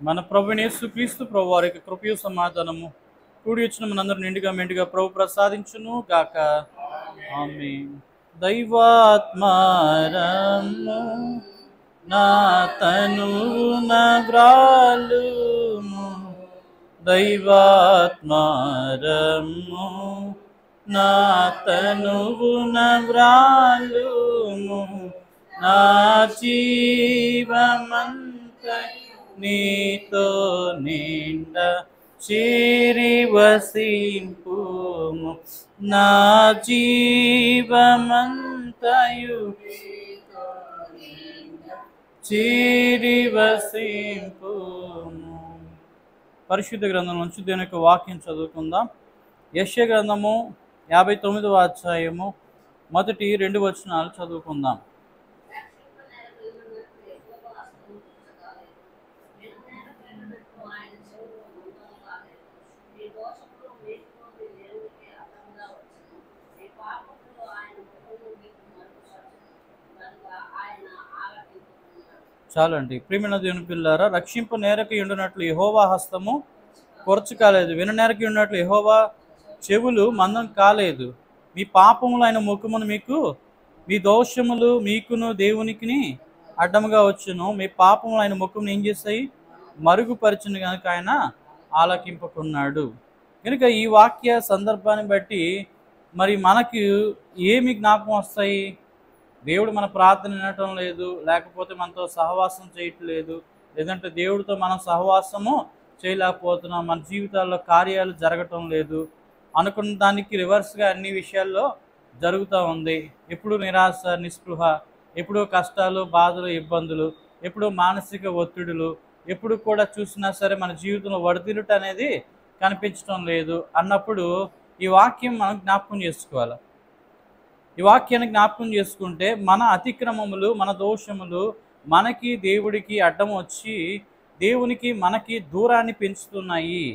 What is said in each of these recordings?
మన ప్రభువైన యేసుక్రీస్తు ప్రభు వారి యొక్క కృపయు సమాధానము కూడి వచ్చిన మనందరూ నిండుగా మెండుగా ప్రభు ప్రసాదించును గాక. ఆమేన్. దైవాత్మారము నా తనువు నవ్రాలుము, దైవాత్మారము నా తనువు నవ్రాలుము, నా జీవమంత నీతో నిండ చేరి వసింపుము, నా జీవమంతయు చేరి వసింపుము. పరిశుద్ధ గ్రంథం నుంచి దేవుని యొక్క వాక్యం చదువుకుందాం. యెషయా గ్రంథము 59వ అధ్యాయము 1-2 వచనాలు చదువుకుందాం. చాలండి. ప్రియమైన దేవుని పిల్లారా, రక్షింప నేరకి ఉండునట్లు యెహోవా హస్తము కొరచు కాలేదు, విననేరకి ఉన్నట్లు యెహోవా చెవులు మందం కాలేదు. మీ పాపములు ఆయన ముఖమును మీకు, మీ దోషములు మీకును దేవునికి అడ్డముగా వచ్చును. మీ పాపములు ఆయన ముఖమును ఏం చేస్తాయి? మరుగుపరిచిన కనుక ఆయన ఆలకింపకున్నాడు. కనుక ఈ వాక్య సందర్భాన్ని బట్టి మరి మనకు ఏమి జ్ఞాపకం వస్తాయి? దేవుడు మన ప్రార్థన వినటం లేదు, లేకపోతే మనతో సహవాసం చేయట్లేదు, లేదంటే దేవుడితో మనం సహవాసము చేయలేకపోతున్నాం, మన జీవితాల్లో కార్యాలు జరగటం లేదు అనుకున్న దానికి రివర్స్గా అన్ని విషయాల్లో జరుగుతూ ఉంది. ఎప్పుడు నిరాశ, నిస్పృహ, ఎప్పుడు కష్టాలు, బాధలు, ఇబ్బందులు, ఎప్పుడు మానసిక ఒత్తిడులు, ఎప్పుడు కూడా చూసినా సరే మన జీవితంలో వడతిరుట అనేది కనిపించడం లేదు అన్నప్పుడు ఈ వాక్యం మనం జ్ఞాపకం చేసుకోవాలి. ఈ వాక్యాన్ని జ్ఞాపకం చేసుకుంటే మన అతిక్రమములు, మన దోషములు మనకి దేవుడికి అడ్డం వచ్చి దేవునికి మనకి దూరాన్ని పెంచుతున్నాయి.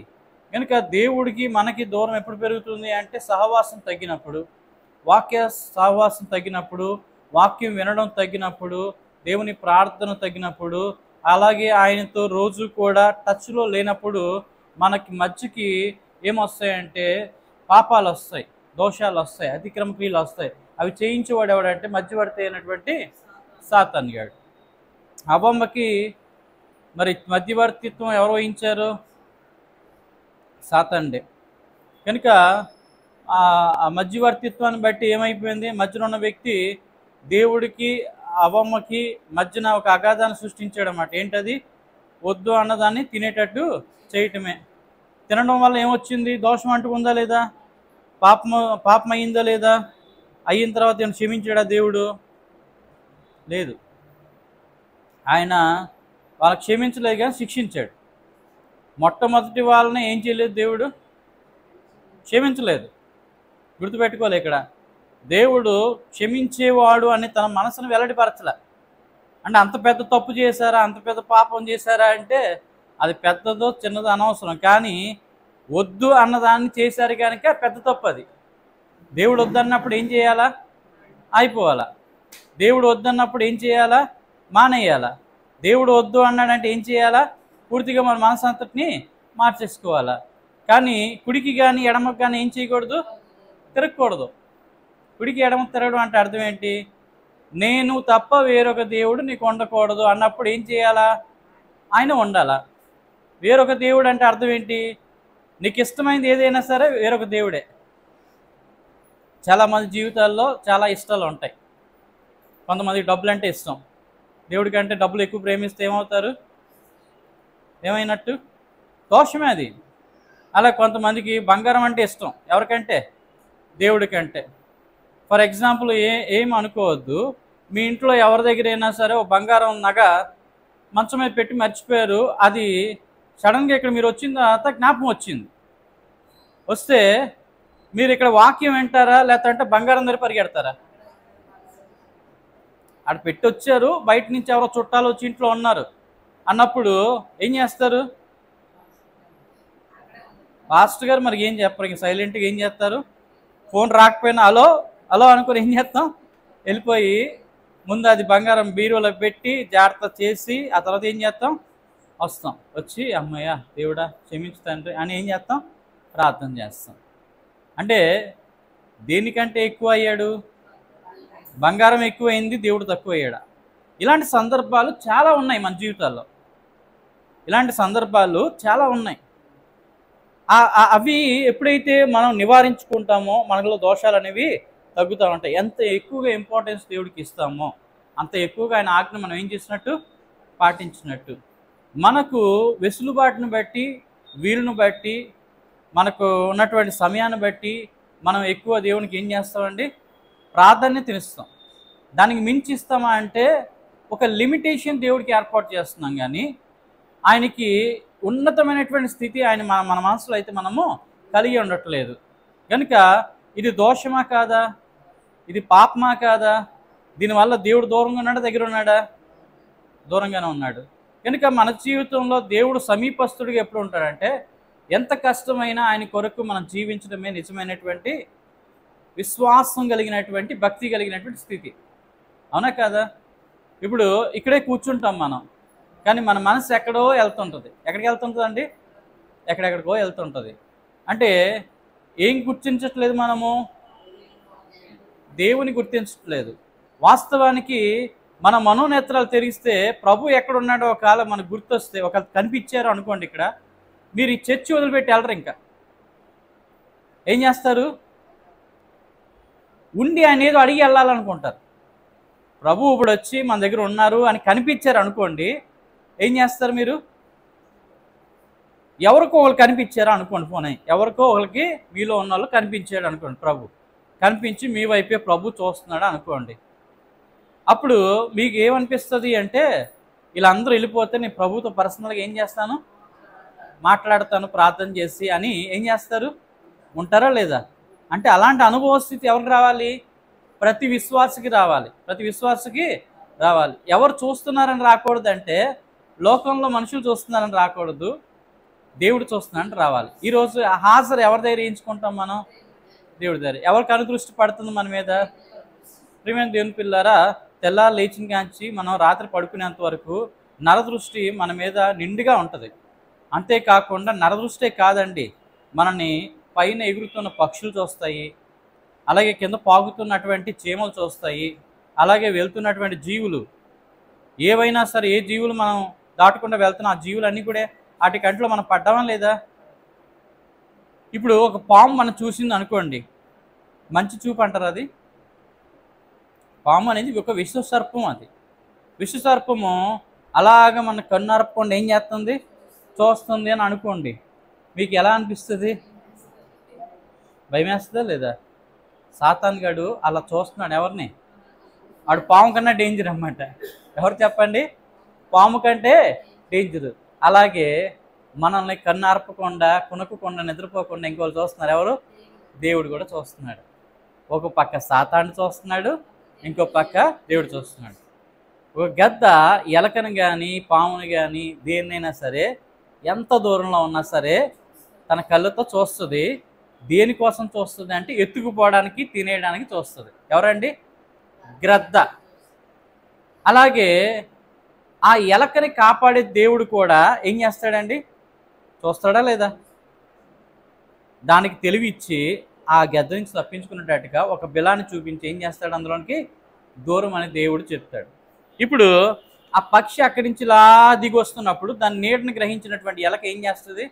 కనుక దేవుడికి మనకి దూరం ఎప్పుడు పెరుగుతుంది అంటే సహవాసం తగ్గినప్పుడు, వాక్య సహవాసం తగ్గినప్పుడు, వాక్యం వినడం తగ్గినప్పుడు, దేవుని ప్రార్థన తగ్గినప్పుడు, అలాగే ఆయనతో రోజు కూడా టచ్లో లేనప్పుడు మనకి మధ్యకి ఏమొస్తాయంటే పాపాలు వస్తాయి, దోషాలు వస్తాయి, అతిక్రమ క్రియలు వస్తాయి. అవి చేయించేవాడు ఎవడంటే మధ్యవర్తి అయినటువంటి సాతాను గాడు. అవ్వమ్మకి మరి మధ్యవర్తిత్వం ఎవరు వహించారు? సాతానుడే. కనుక ఆ మధ్యవర్తిత్వాన్ని బట్టి ఏమైపోయింది? మధ్యలో ఉన్న వ్యక్తి దేవుడికి అవ్వమ్మకి మధ్యన ఒక అగాధాన్ని సృష్టించాడు అన్నమాట. ఏంటది? వద్దు అన్నదాన్ని తినేటట్టు చేయటమే. తినడం వల్ల ఏమొచ్చింది? దోషం అంటుకుందా లేదా? పాపం అయిందా లేదా? అయిన తర్వాత ఏమైనా క్షమించాడా దేవుడు? లేదు. ఆయన వాళ్ళకి క్షమించలేదు కానీ శిక్షించాడు. మొట్టమొదటి వాళ్ళని ఏం చేయలేదు దేవుడు? క్షమించలేదు. గుర్తుపెట్టుకోలే, ఇక్కడ దేవుడు క్షమించేవాడు అని తన మనసును వెల్లడిపరచలే. అంటే అంత పెద్ద తప్పు చేశారా, అంత పెద్ద పాపం చేశారా అంటే అది పెద్దదో చిన్నదో అనవసరం, కానీ వద్దు అన్నదాన్ని చేశారు కనుక పెద్ద తప్పు అది. దేవుడు వద్దన్నప్పుడు ఏం చేయాలా? అయిపోవాలా. దేవుడు వద్దన్నప్పుడు ఏం చేయాలా? మానేయాలా. దేవుడు వద్దు అన్నాడంటే ఏం చేయాలా? పూర్తిగా మన మనసు అంతటిని మార్చేసుకోవాలా. కానీ కుడికి కానీ ఎడమకు కానీ ఏం చేయకూడదు? తిరగకూడదు. కుడికి ఎడమ తిరగడం అంటే అర్థం ఏంటి? నేను తప్ప వేరొక దేవుడు నీకు ఉండకూడదు అన్నప్పుడు ఏం చేయాలా? ఆయన ఉండాలా. వేరొక దేవుడు అంటే అర్థం ఏంటి? నీకు ఇష్టమైనది ఏదైనా సరే వేరొక దేవుడే. చాలామంది జీవితాల్లో చాలా ఇష్టాలు ఉంటాయి. కొంతమందికి డబ్బులు అంటే ఇష్టం. దేవుడి కంటే డబ్బులు ఎక్కువ ప్రేమిస్తే ఏమవుతారు? ఏమైనట్టు? దోషమే అది. అలా కొంతమందికి బంగారం అంటే ఇష్టం. ఎవరికంటే? దేవుడి కంటే. ఫర్ ఎగ్జాంపుల్ ఏం అనుకోవద్దు, మీ ఇంట్లో ఎవరి దగ్గర అయినా సరే ఒక బంగారం నగ మంచం మీద పెట్టి మర్చిపోయారు. అది సడన్గా ఇక్కడ మీరు వచ్చిన తర్వాత జ్ఞాపకం వచ్చింది. వస్తే మీరు ఇక్కడ వాక్యం వింటారా, లేదంటే బంగారం దగ్గర పరిగెడతారా? అక్కడ పెట్టి వచ్చారు, బయట నుంచి ఎవరో చుట్టాలు వచ్చి ఇంట్లో ఉన్నారు అన్నప్పుడు ఏం చేస్తారు? పాస్టర్ గారు మరి ఏం చెప్పరు, ఇంక సైలెంట్గా ఏం చేస్తారు? ఫోన్ రాకపోయినా హలో హలో అనుకుని ఏం చేస్తాం? వెళ్ళిపోయి ముందు అది బంగారం బీరువాలో పెట్టి జాగ్రత్త చేసి ఆ తర్వాత ఏం చేస్తాం? వస్తాం, వచ్చి అమ్మయ్య దేవుడా క్షమించు తండ్రి అని ఏం చేస్తాం, ప్రార్థన చేస్తాం. అంటే దేనికంటే ఎక్కువ అయ్యాడు? బంగారం ఎక్కువైంది, దేవుడు తక్కువ అయ్యాడా? ఇలాంటి సందర్భాలు చాలా ఉన్నాయి మన జీవితాల్లో. ఇలాంటి సందర్భాలు చాలా ఉన్నాయి. అవి ఎప్పుడైతే మనం నివారించుకుంటామో మనలో దోషాలు అనేవి తగ్గుతూ ఉంటాయి. ఎంత ఎక్కువగా ఇంపార్టెన్స్ దేవుడికి ఇస్తామో అంత ఎక్కువగా ఆయన ఆజ్ఞ మనం ఏం చేసినట్టు, పాటించినట్టు. మనకు వెసులుబాటును బట్టి, వీలును బట్టి, మనకు ఉన్నటువంటి సమయాన్ని బట్టి మనం ఎక్కువ దేవునికి ఏం చేస్తామండి, ప్రాధాన్యత ఇస్తాం. దానికి మించి ఇస్తామా అంటే ఒక లిమిటేషన్ దేవుడికి ఏర్పాటు చేస్తున్నాం, కానీ ఆయనకి ఉన్నతమైనటువంటి స్థితి ఆయన మన మనసులో అయితే మనము కలిగి ఉండట్లేదు. కనుక ఇది దోషమా కాదా, ఇది పాపమా కాదా, దీనివల్ల దేవుడు దూరంగా ఉన్నాడా, దగ్గర ఉన్నాడా? దూరంగానే ఉన్నాడు. కనుక మన జీవితంలో దేవుడు సమీపస్తుడిగా ఎప్పుడు ఉంటాడంటే ఎంత కష్టమైనా ఆయన కొరకు మనం జీవించడమే నిజమైనటువంటి విశ్వాసం కలిగినటువంటి, భక్తి కలిగినటువంటి స్థితి. అవునా కాదా? ఇప్పుడు ఇక్కడే కూర్చుంటాం మనం, కానీ మన మనసు ఎక్కడో వెళ్తుంటుంది. ఎక్కడికి వెళ్తుంటుంది అండి? ఎక్కడెక్కడికో వెళ్తుంటుంది. అంటే ఏం గుర్తించట్లేదు మనము? దేవుని గుర్తించట్లేదు. వాస్తవానికి మన మనోనేత్రాలు తెరిస్తే ప్రభు ఎక్కడున్నాడో ఒకవేళ మనకు గుర్తొస్తే, ఒకవేళ కనిపించారు అనుకోండి, ఇక్కడ మీరు ఈ చర్చి వదిలిపెట్టి వెళ్ళరు. ఇంకా ఏం చేస్తారు? ఉండి ఆయన ఏదో అడిగి వెళ్ళాలనుకుంటారు. ప్రభు ఇప్పుడు వచ్చి మన దగ్గర ఉన్నారు అని కనిపించారు అనుకోండి, ఏం చేస్తారు మీరు? ఎవరికో ఒకరు కనిపించారా అనుకోండి, పోనీ ఎవరికో ఒకరికి మీలో ఉన్న వాళ్ళు కనిపించాడు అనుకోండి, ప్రభు కనిపించి మీ వైపే ప్రభు చూస్తున్నాడు అనుకోండి. అప్పుడు మీకు ఏమనిపిస్తుంది అంటే, వీళ్ళందరూ వెళ్ళిపోతే నేను ప్రభుతో పర్సనల్గా ఏం చేస్తాను, మాట్లాడతాను ప్రార్థన చేసి అని ఏం చేస్తారు? ఉంటారా లేదా? అంటే అలాంటి అనుభవ స్థితి ఎవరికి రావాలి? ప్రతి విశ్వాసకి రావాలి. ప్రతి విశ్వాసకి రావాలి. ఎవరు చూస్తున్నారని రాకూడదు అంటే, లోకంలో మనుషులు చూస్తున్నారని రాకూడదు, దేవుడు చూస్తున్నారని రావాలి. ఈరోజు హాజరు ఎవరి దగ్గర వేయించుకుంటాం మనం? దేవుడి దగ్గర. ఎవరికి అనుదృష్టి పడుతుంది మన మీద? ప్రియమైన దేవుని పిల్లారా, తెల్లారు లేచిన కాంచి మనం రాత్రి పడుకునేంత వరకు నరదృష్టి మన మీద నిండుగా ఉంటుంది. అంతేకాకుండా నరదృష్టే కాదండి, మనల్ని పైన ఎగురుతున్న పక్షులు చూస్తాయి, అలాగే కింద పాగుతున్నటువంటి చీమలు చూస్తాయి, అలాగే వెళ్తున్నటువంటి జీవులు ఏవైనా సరే, ఏ జీవులు మనం దాటకుండా వెళ్తున్నా ఆ జీవులన్నీ కూడా వాటి కంట్లో మనం పడ్డామా లేదా? ఇప్పుడు ఒక పాము మనం చూసింది అనుకోండి, మంచి చూపు అంటారు. అది పాము అనేది ఒక విషసర్పం. అది విషసర్పము అలాగ మన కన్ను ఏం చేస్తుంది? చూస్తుంది అని అనుకోండి. మీకు ఎలా అనిపిస్తుంది? భయం వేస్తుందా లేదా? సాతాన్ గాడు అలా చూస్తున్నాడు ఎవరిని? వాడు పాము కన్నా డేంజర్ అన్నమాట. ఎవరు చెప్పండి? పాము కంటే డేంజర్. అలాగే మనల్ని కన్ను ఆర్పకుండా, కునకకుండా, నిద్రపోకుండా ఇంకోళ్ళు చూస్తున్నారు. ఎవరు? దేవుడు కూడా చూస్తున్నాడు. ఒక పక్క సాతాన్ని చూస్తున్నాడు, ఇంకో పక్క దేవుడు చూస్తున్నాడు. ఒక గద్ద ఎలకను కానీ, పాముని కానీ, దేన్నైనా సరే ఎంత దూరంలో ఉన్నా సరే తన కళ్ళతో చూస్తుంది. దేనికోసం చూస్తుంది అంటే ఎత్తుకుపోవడానికి, తినేయడానికి చూస్తుంది. ఎవరండి? గ్రద్ద. అలాగే ఆ ఎలకని కాపాడే దేవుడు కూడా ఏం చేస్తాడండి? చూస్తాడా లేదా? దానికి తెలివి ఇచ్చి ఆ గద్ద నుంచి తప్పించుకునేటట్టుగా ఒక బిలాన్ని చూపించి ఏం చేస్తాడు? అందులోనికి దూరం అని దేవుడు చెప్తాడు. ఇప్పుడు ఆ పక్షి అక్కడి నుంచి ఇలా దిగి వస్తున్నప్పుడు దాని నీడని గ్రహించినటువంటి ఎలక ఏం చేస్తుంది?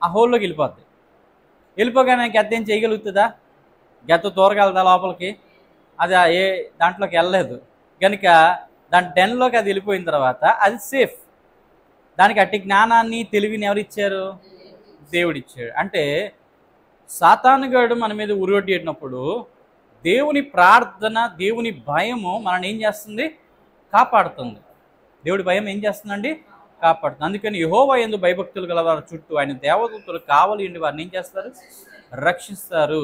ఆ హోల్లోకి వెళ్ళిపోద్ది. వెళ్ళిపోగానే గద్ద ఏం చేయగలుగుతుందా? గద్ద దూరగలదా లోపలికి? అది ఏ దాంట్లోకి వెళ్ళలేదు కనుక దాని డెన్లోకి అది వెళ్ళిపోయిన తర్వాత అది సేఫ్. దానికి అట్టి జ్ఞానాన్ని, తెలివిని ఎవరిచ్చారు? దేవుడిచ్చాడు. అంటే సాతానుగాడు మన మీద ఉరువొడ్డినప్పుడు దేవుని ప్రార్థన, దేవుని భయము మనల్ని ఏం చేస్తుంది? కాపాడుతుంది. దేవుడి భయం ఏం చేస్తుందండి? కాపాడుతుంది. అందుకని యెహోవా యందు భయభక్తులు గల వారి చుట్టూ ఆయన దేవదూతలు కావలి ఉండి వారిని ఏం చేస్తారు? రక్షిస్తారు.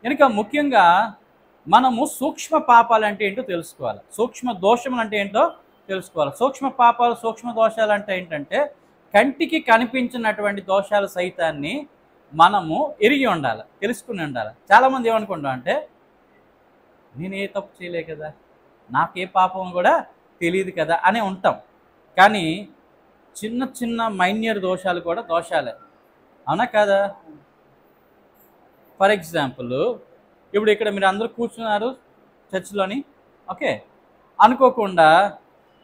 కనుక ముఖ్యంగా మనము సూక్ష్మ పాపాలు అంటే ఏంటో తెలుసుకోవాలి, సూక్ష్మ దోషములు అంటే ఏంటో తెలుసుకోవాలి. సూక్ష్మ పాపాలు, సూక్ష్మ దోషాలు అంటే ఏంటంటే కంటికి కనిపించినటువంటి దోషాలు సైతాన్ని మనము ఎరిగి ఉండాలి, తెలుసుకుని ఉండాలి. చాలామంది ఏమనుకుంటాం అంటే, నేను ఏ తప్పు చేయలే కదా, నాకే పాపం కూడా తెలియదు కదా అని ఉంటాం. కానీ చిన్న చిన్న మైన్యూర్ దోషాలు కూడా దోషాలే, అవునా కాదా? ఫర్ ఎగ్జాంపుల్, ఇప్పుడు ఇక్కడ మీరు అందరూ కూర్చున్నారు చర్చిలోని, ఓకే, అనుకోకుండా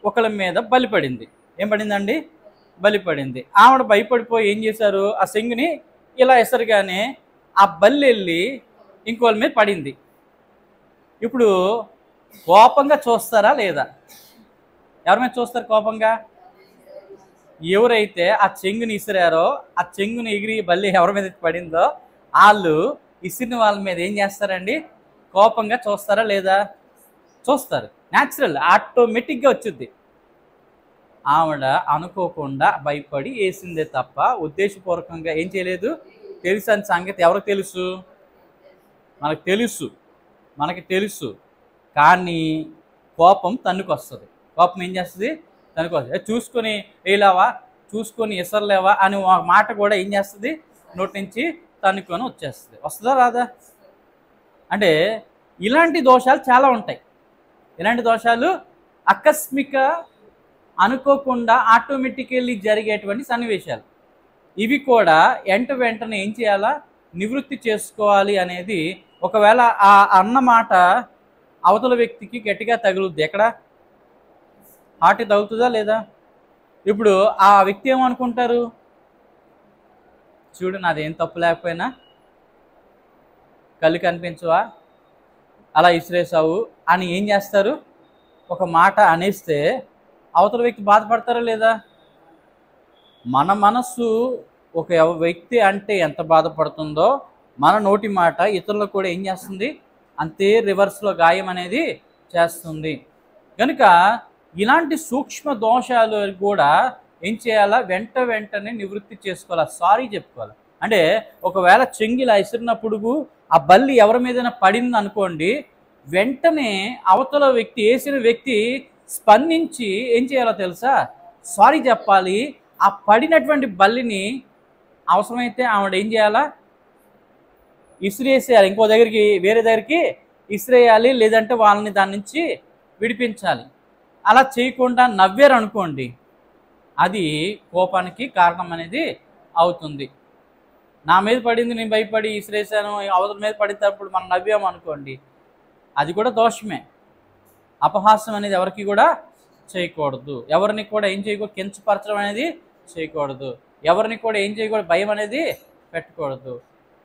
ఒకళ్ళ మీద బలి పడింది. ఏం పడిందండి? బలి పడింది. ఆవిడ భయపడిపోయి ఏం చేశారు, ఆ సెంగుని ఇలా ఎసరుగానే ఆ బల్లి వెళ్ళి ఇంకోళ్ళ మీద పడింది. ఇప్పుడు కోపంగా చూస్తారా లేదా? ఎవరి మీద చూస్తారు కోపంగా? ఎవరైతే ఆ చెంగుని ఇసిరారో, ఆ చెంగుని ఎగిరి బల్లి ఎవరి మీద పడిందో వాళ్ళు ఇసిరిన వాళ్ళ మీద ఏం చేస్తారండి? కోపంగా చూస్తారా లేదా? చూస్తారు. న్యాచురల్, ఆటోమేటిక్గా వచ్చింది. ఆవిడ అనుకోకుండా భయపడి వేసిందే తప్ప ఉద్దేశపూర్వకంగా ఏం చేయలేదు. తెలుసు అని సంగతి ఎవరికి తెలుసు? మనకి తెలుసు. కానీ కోపం తన్నుకొస్తుంది. కోపం ఏం చేస్తుంది? తన్నుకొస్తుంది. చూసుకొని వేయలేవా, చూసుకొని ఇసరలేవా అని ఒక మాట కూడా ఏం చేస్తుంది? నోటి నుంచి తన్నుకొని వచ్చేస్తుంది. వస్తుందా రాదా? అంటే ఇలాంటి దోషాలు చాలా ఉంటాయి. ఇలాంటి దోషాలు ఆకస్మిక, అనుకోకుండా ఆటోమేటికల్లీ జరిగేటువంటి సన్నివేశాలు. ఇవి కూడా వెంటనే ఏం చేయాలా? నివృత్తి చేసుకోవాలి అనేది. ఒకవేళ ఆ అన్న మాట అవతల వ్యక్తికి గట్టిగా తగులుద్ది. ఎక్కడ? హార్ట్ తగులుతుందా లేదా? ఇప్పుడు ఆ వ్యక్తి ఏమనుకుంటారు? చూడు, నాదేం తప్పు లేకపోయినా కళ్ళు కనిపించవా, అలా ఇసిరేసావు అని ఏం చేస్తారు? ఒక మాట అనేస్తే అవతల వ్యక్తి బాధపడతారా లేదా? మన మనస్సు ఒక వ్యక్తి అంటే ఎంత బాధపడుతుందో మన నోటి మాట ఇతరులకు కూడా ఏం చేస్తుంది? అంతే రివర్స్లో గాయం అనేది చేస్తుంది. కనుక ఇలాంటి సూక్ష్మ దోషాలు కూడా ఏం చేయాలా? వెంటనే నివృత్తి చేసుకోవాలా, సారీ చెప్పుకోవాలి. అంటే ఒకవేళ చెంగిలా ఇసిరినప్పుడు ఆ బల్లి ఎవరి మీదైనా పడింది అనుకోండి, వెంటనే అవతల వ్యక్తి, వేసిన వ్యక్తి స్పందించి ఏం చేయాలో తెలుసా? సారీ చెప్పాలి. ఆ పడినటువంటి బల్లిని అవసరమైతే ఆవిడ ఏం చేయాలా? ఇసిరేసేయాలి. ఇంకో దగ్గరికి, వేరే దగ్గరికి ఇసిరేయాలి. లేదంటే వాళ్ళని దాని నుంచి విడిపించాలి. అలా చేయకుండా నవ్వారు అనుకోండి, అది కోపానికి కారణం అనేది అవుతుంది. నా మీద పడింది, నేను భయపడి ఇసిరేసాను, అవతల మీద పడినప్పుడు మనం నవ్వాము అనుకోండి, అది కూడా దోషమే. అపహాస్యం అనేది ఎవరికి కూడా చేయకూడదు. ఎవరిని కూడా ఏం చేయకూడదు? కించపరచడం అనేది చేయకూడదు. ఎవరిని కూడా ఏం చేయకూడదు? భయం అనేది పెట్టకూడదు.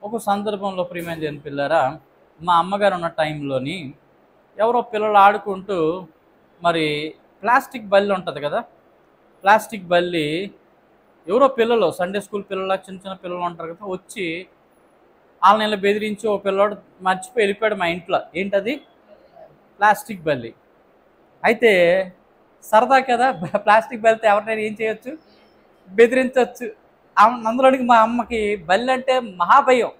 ఒక సందర్భంలో ప్రియమైన దేవుని పిల్లారా, మా అమ్మగారు ఉన్న టైంలోని ఎవరో పిల్లలు ఆడుకుంటూ, మరి ప్లాస్టిక్ బల్లి ఉంటుంది కదా, ప్లాస్టిక్ బల్లి ఎవరో పిల్లలు, సండే స్కూల్ పిల్లలు, చిన్న పిల్లలు ఉంటారు కదా, వచ్చి వాళ్ళని ఇలా బెదిరించి ఓ పిల్లవాడు మర్చిపోయి వెళ్ళిపోయాడు మా ఇంట్లో. ఏంటది? ప్లాస్టిక్ బల్లి. అయితే సరదా కదా, ప్లాస్టిక్ బల్లితో ఎవరినైనా ఏం చేయొచ్చు? బెదిరించవచ్చు. అందులోనికి మా అమ్మకి బల్లి అంటే మహాభయం.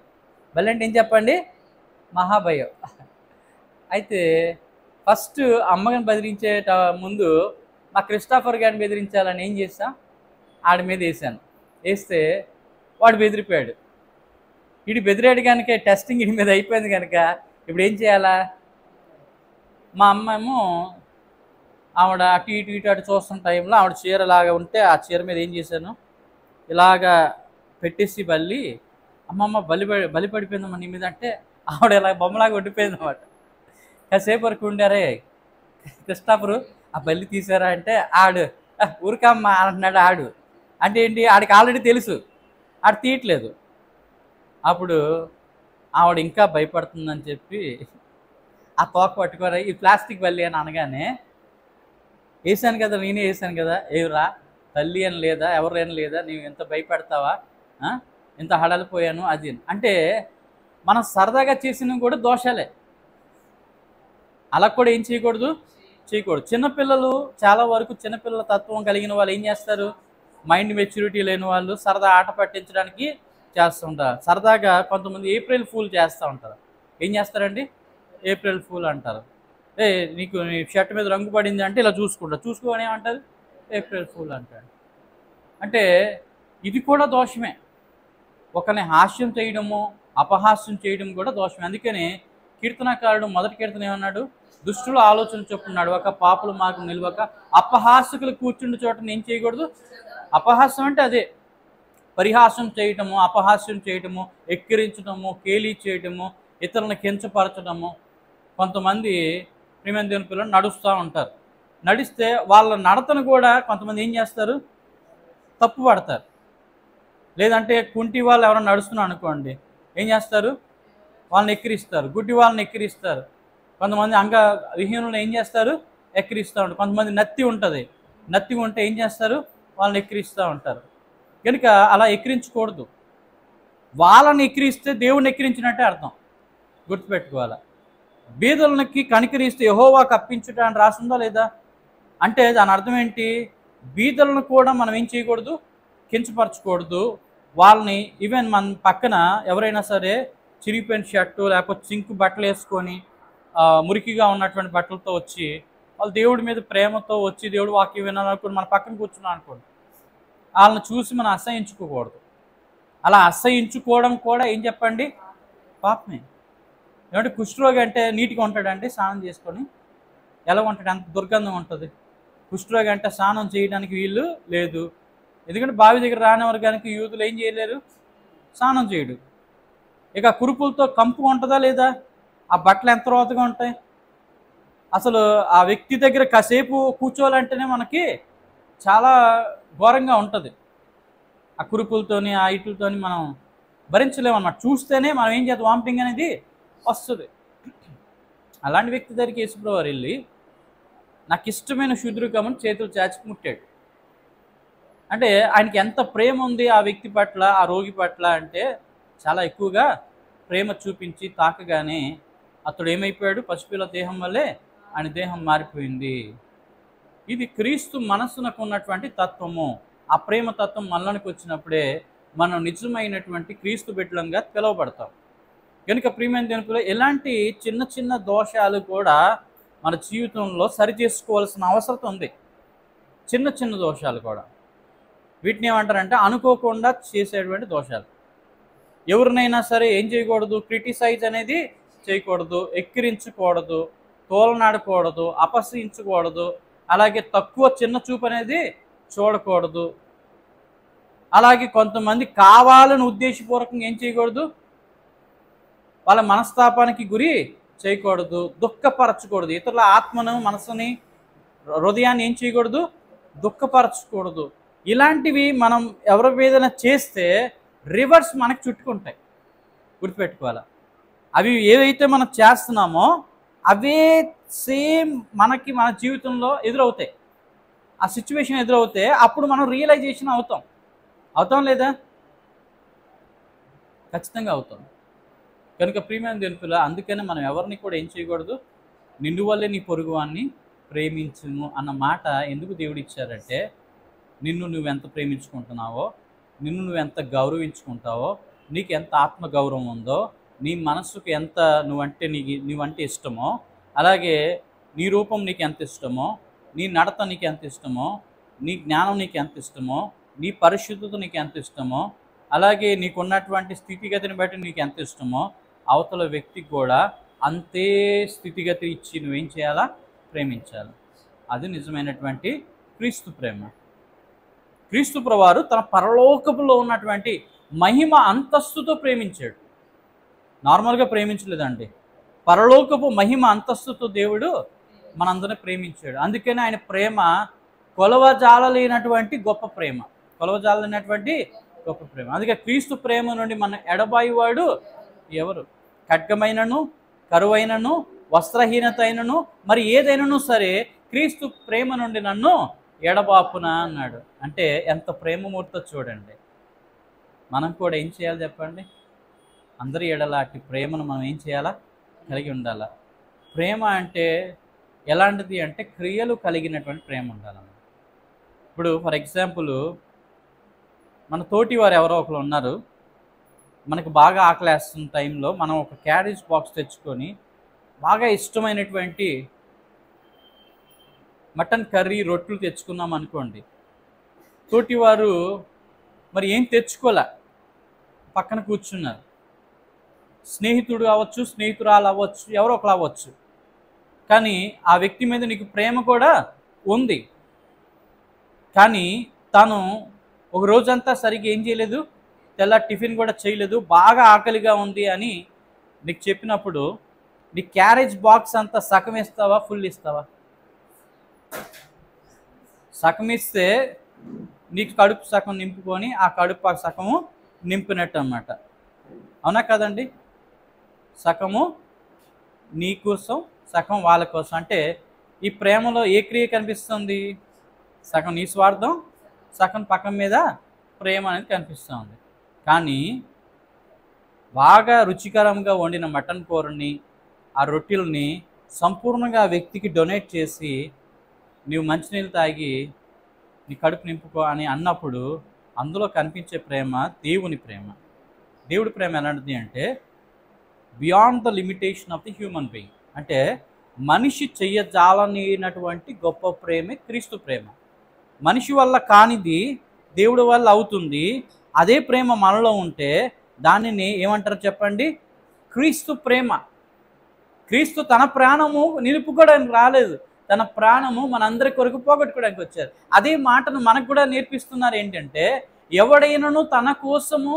బల్లి అంటే ఏం చెప్పండి? మహాభయం. అయితే ఫస్ట్ అమ్మగారిని బెదిరించే ముందు మా క్రిస్టాఫర్ గారిని బెదిరించాలని ఏం చేసా? ఆడి మీద వేసాను. వేస్తే వాడు బెదిరిపోయాడు. వీడు బెదిరాడు కనుక టెస్టింగ్ వీడి మీద అయిపోయింది కనుక ఇప్పుడు ఏం చేయాలా? మా అమ్మ ఏమో ఆవిడ అటు ఇటు చూస్తున్న టైంలో ఆవిడ చీర లాగా ఉంటే ఆ చీర మీద ఏం చేశాను? ఇలాగా పెట్టేసి బల్లి, అమ్మమ్మ బలి పడిపోయిందమ్మా నీ మీద అంటే ఆవిడ ఇలా బొమ్మలాగా ఉండిపోయింది అన్నమాట. కాసేపు వరకు ఉండారే క్రిస్టాఫరు, ఆ బల్లి తీసారా అంటే ఆడు ఊరికమ్మా అంటున్నాడు. ఆడు అంటే ఏంటి? ఆడికి ఆల్రెడీ తెలుసు, ఆడు తీయట్లేదు. అప్పుడు ఆవిడ ఇంకా భయపడుతుందని చెప్పి ఆ తోక పట్టుకోరా, ఈ ప్లాస్టిక్ బల్లి అని అనగానే, వేసాను కదా, నేనే వేసాను కదా, ఏరా తల్లి అని లేదా, ఎవరైనా లేదా, నీవు ఎంత భయపెడతావా, ఎంత హడలిపోయాను అది అంటే మనం సరదాగా చేసినవి కూడా దోషాలే. అలా కూడా ఏం చేయకూడదు? చిన్నపిల్లలు చాలా వరకు, చిన్నపిల్లల తత్వం కలిగిన వాళ్ళు ఏం చేస్తారు? మైండ్ మెచ్యూరిటీ లేని వాళ్ళు సరదా ఆట పట్టించడానికి చేస్తుంటారు. సరదాగా కొంతమంది ఏప్రిల్ ఫూల్ చేస్తూ ఉంటారు. ఏం చేస్తారండి? ఏప్రిల్ ఫూల్ అంటారు. నీకు నీ షర్ట్ మీద రంగు పడింది అంటే ఇలా చూసుకోని ఏమంటారు? ఏప్రిల్ ఫూల్ అంటాడు. అంటే ఇది కూడా దోషమే. ఒకరిని హాస్యం చేయడము, అపహాస్యం చేయడం కూడా దోషమే. అందుకని కీర్తనకారుడు మొదటి కీర్తన ఏమన్నాడు? దుష్టుల ఆలోచన చొప్పున నడవక, పాపుల మార్గం నిలవక, అపహాసకులు కూర్చుండి చోట ఏం చేయకూడదు. అపహాసం అంటే అదే, పరిహాసం చేయటము, అపహాస్యం చేయటము, ఎక్కిరించడము, కేలీ చేయటము, ఇతరులను కించపరచడము. కొంతమంది ప్రియమైన దేవుని పిల్లలు నడుస్తూ ఉంటారు. నడిస్తే వాళ్ళ నడతను కూడా కొంతమంది ఏం చేస్తారు? తప్పు పడతారు. లేదంటే కుంటి వాళ్ళు ఎవరైనా నడుస్తున్నారు అనుకోండి, ఏం చేస్తారు? వాళ్ళని ఎక్కిరిస్తారు. గుడ్డి వాళ్ళని ఎక్కిరిస్తారు. కొంతమంది విహీనులను ఏం చేస్తారు? ఎక్కిరిస్తూ ఉంటారు. కొంతమంది నత్తి ఉంటుంది, నత్తి ఉంటే ఏం చేస్తారు? వాళ్ళని ఎక్కిరిస్తూ ఉంటారు. కనుక అలా ఎక్కిరించకూడదు. వాళ్ళని ఎక్కిరిస్తే దేవుణ్ణి ఎక్కిరించినట్టే అర్థం, గుర్తుపెట్టుకోవాలి. బీదలకి కనికరిస్తే యెహోవాకు అప్పించుట అని రాసిందా లేదా? అంటే దాని అర్థం ఏంటి? బీదలను కూడా మనం ఏం చేయకూడదు? కించపరచకూడదు. వాళ్ళని ఈవెన్ మన పక్కన ఎవరైనా సరే చిరిగిపోయిన షర్టు లేకపోతే చింకు బట్టలు వేసుకొని మురికిగా ఉన్నటువంటి బట్టలతో వచ్చి వాళ్ళు దేవుడి మీద ప్రేమతో వచ్చి దేవుడు వాక్యం వినాలనుకుని మన పక్కన కూర్చున్నాం అనుకోండి, వాళ్ళని చూసి మనం అసహించుకోకూడదు. అలా అసహించుకోవడం కూడా ఏం చెప్పండి? పాపమే. ఏమంటే కుష్ఠరోగి అంటే నీట్గా ఉంటాడంటే స్నానం చేసుకొని? ఎలా ఉంటాడు? అంత దుర్గంధం ఉంటుంది. కుష్ఠరోగి అంటే స్నానం చేయడానికి వీలు లేదు. ఎందుకంటే బావి దగ్గర రానివారు కనుక యూదులు ఏం చేయలేరు? స్నానం చేయడు. ఇక కురుపులతో కంపు ఉంటుందా లేదా? ఆ బట్టలు ఎంత రోతగా ఉంటాయి. అసలు ఆ వ్యక్తి దగ్గర కాసేపు కూర్చోవాలంటేనే మనకి చాలా ఘోరంగా ఉంటుంది. ఆ కురుపులతోని ఆ ఇటులతోని మనం భరించలేము అన్నమాట. చూస్తేనే మనం ఏం చేద్దాం? వామిటింగ్ అనేది వస్తుంది. అలాంటి వ్యక్తి దగ్గరికి యేసుప్రభువు వారు వెళ్ళి నాకు ఇష్టమైన శుద్ధికమని చేతులు చాచి ముట్టాడు. అంటే ఆయనకి ఎంత ప్రేమ ఉంది ఆ వ్యక్తి పట్ల, ఆ రోగి పట్ల అంటే చాలా ఎక్కువగా ప్రేమ చూపించి తాకగానే అతడు ఏమైపోయాడు? పసిపిల్ల దేహం వల్లే ఆయన దేహం మారిపోయింది. ఇది క్రీస్తు మనస్సునకు ఉన్నటువంటి తత్వము. ఆ ప్రేమ తత్వం మనలోనికి వచ్చినప్పుడే మనం నిజమైనటువంటి క్రీస్తు బిడ్డలంగా పిలువబడతాం. కనుక ప్రియమైన దేవునిలో ఎలాంటి చిన్న చిన్న దోషాలు కూడా మన జీవితంలో సరి చేసుకోవాల్సిన అవసరం ఉంది. చిన్న చిన్న దోషాలు కూడా, వీటిని ఏమంటారంటే అనుకోకుండా చేసేటువంటి దోషాలు. ఎవరినైనా సరే ఏం చేయకూడదు? క్రిటిసైజ్ అనేది చేయకూడదు, ఎక్కిరించకూడదు, తోలనాడకూడదు, అపహసించకూడదు, అలాగే తక్కువ చిన్న చూపు అనేది చూడకూడదు. అలాగే కొంతమంది కావాలని ఉద్దేశపూర్వకంగా ఏం చేయకూడదు? వాళ్ళ మనస్తాపానికి గురి చేయకూడదు, దుఃఖపరచకూడదు. ఇతరుల ఆత్మను, మనసుని, హృదయాన్ని ఏం చేయకూడదు? దుఃఖపరచకూడదు. ఇలాంటివి మనం ఎవరి మీదైనా చేస్తే రివర్స్ మనకు చుట్టుకుంటాయి, గుర్తుపెట్టుకోవాలి. అవి ఏవైతే మనం చేస్తున్నామో అవే సేమ్ మనకి మన జీవితంలో ఎదురవుతాయి. ఆ సిచ్యువేషన్ ఎదురవుతే అప్పుడు మనం రియలైజేషన్ అవుతాం లేదా? ఖచ్చితంగా అవుతాం. కనుక ప్రియమైన దేవుని, అందుకనే మనం ఎవరిని కూడా ఏం చేయకూడదు? నిన్ను వల్లే నీ పొరుగువాన్ని ప్రేమించును అన్న మాట ఎందుకు దేవుడు ఇచ్చారంటే, నిన్ను నువ్వెంత ప్రేమించుకుంటున్నావో, నిన్ను నువ్వెంత గౌరవించుకుంటావో, నీకు ఎంత ఆత్మగౌరవం ఉందో, నీ మనస్సుకు ఎంత నువ్వంటే ఇష్టమో, అలాగే నీ రూపం నీకు ఎంత ఇష్టమో, నీ నడత నీకు ఎంత ఇష్టమో, నీ జ్ఞానం నీకు ఎంత ఇష్టమో, నీ పరిశుద్ధత నీకు ఎంత ఇష్టమో, అలాగే నీకున్నటువంటి స్థితిగతిని బట్టి నీకు ఎంత ఇష్టమో, అవతల వ్యక్తికి కూడా అంతే స్థితిగతి ఇచ్చి నువ్వేం చేయాలా? ప్రేమించాలి. అది నిజమైనటువంటి క్రీస్తు ప్రేమ. క్రీస్తు ప్రభువారు తన పరలోకములో ఉన్నటువంటి మహిమ అంతస్తుతో ప్రేమించాడు. నార్మల్గా ప్రేమించలేదండి. పరలోకపు మహిమ అంతస్తుతో దేవుడు మనందరినీ ప్రేమించాడు. అందుకని ఆయన ప్రేమ కొలవజాలలేనటువంటి గొప్ప ప్రేమ, కొలవజాలలేనటువంటి గొప్ప ప్రేమ. అందుకే క్రీస్తు ప్రేమ నుండి మన ఎడబాయివాడు ఎవరు? ఖడ్గమైనను, కరువైనను, వస్త్రహీనత అయినను, మరి ఏదైనాను సరే క్రీస్తు ప్రేమ నుండి నన్ను ఎడబాపున అన్నాడు. అంటే ఎంత ప్రేమమూర్తో చూడండి. మనం కూడా ఏం చేయాలి చెప్పండి? అందరి ఎడలాంటి ప్రేమను మనం ఏం చేయాలా? కలిగి ఉండాలా. ప్రేమ అంటే ఎలాంటిది అంటే క్రియలు కలిగినటువంటి ప్రేమ ఉండాలన్నమాట. ఇప్పుడు ఫర్ ఎగ్జాంపుల్, మన తోటి వారు ఎవరో ఒకరు ఉన్నారు, మనకు బాగా ఆకలేస్తున్న టైంలో మనం ఒక క్యారేజ్ బాక్స్ తెచ్చుకొని బాగా ఇష్టమైనటువంటి మటన్ కర్రీ, రొట్టెలు తెచ్చుకున్నాం అనుకోండి, తోటివారు మరి ఏం తెచ్చుకోలే, పక్కన కూర్చున్నారు. స్నేహితుడు అవ్వచ్చు, స్నేహితురాలు అవ్వచ్చు, ఎవరో ఒకరు అవ్వచ్చు. కానీ ఆ వ్యక్తి మీద నీకు ప్రేమ కూడా ఉంది. కానీ తను ఒక రోజంతా సరిగ్గా ఏం చేయలేదు, తెల్ల టిఫిన్ కూడా చేయలేదు, బాగా ఆకలిగా ఉంది అని నీకు చెప్పినప్పుడు నీ క్యారేజ్ బాక్స్ అంతా సగం ఇస్తావా, ఫుల్ ఇస్తావా? సగం ఇస్తే నీకు కడుపు సగం నింపుకొని ఆ కడుపు సగము నింపినట్టు అన్నమాట. అవునా కదండి? సగము నీ కోసం, సగం వాళ్ళ కోసం. అంటే ఈ ప్రేమలో ఏ క్రియ కనిపిస్తుంది? సగం నీ స్వార్థం, సగం పక్కన మీద ప్రేమ అనేది కనిపిస్తుంది. కానీ బాగా రుచికరంగా వండిన మటన్ కూరని, ఆ రొట్టెల్ని సంపూర్ణంగా ఆ వ్యక్తికి డొనేట్ చేసి నీవు మంచినీళ్ళు తాగి నీ కడుపు నింపుకో అని అన్నప్పుడు అందులో కనిపించే ప్రేమ దేవుని ప్రేమ. దేవుడి ప్రేమ ఎలాంటిది అంటే beyond the limitation of the human being. అంటే మనిషి చెయ్యజాలనినటువంటి గొప్ప ప్రేమే క్రీస్తు ప్రేమ. మనిషి వల్ల కానిది దేవుడి వల్ల అవుతుంది. అదే ప్రేమ మనలో ఉంటే దానిని ఏమంటారు చెప్పండి? క్రీస్తు ప్రేమ. క్రీస్తు తన ప్రాణము నిలుపుకోవడానికి రాలేదు, తన ప్రాణము మనందరి కొరకు పోగొట్టుకోవడానికి వచ్చారు. అదే మాటను మనకు కూడా నేర్పిస్తున్నారు. ఏంటంటే ఎవడైనను తన కోసము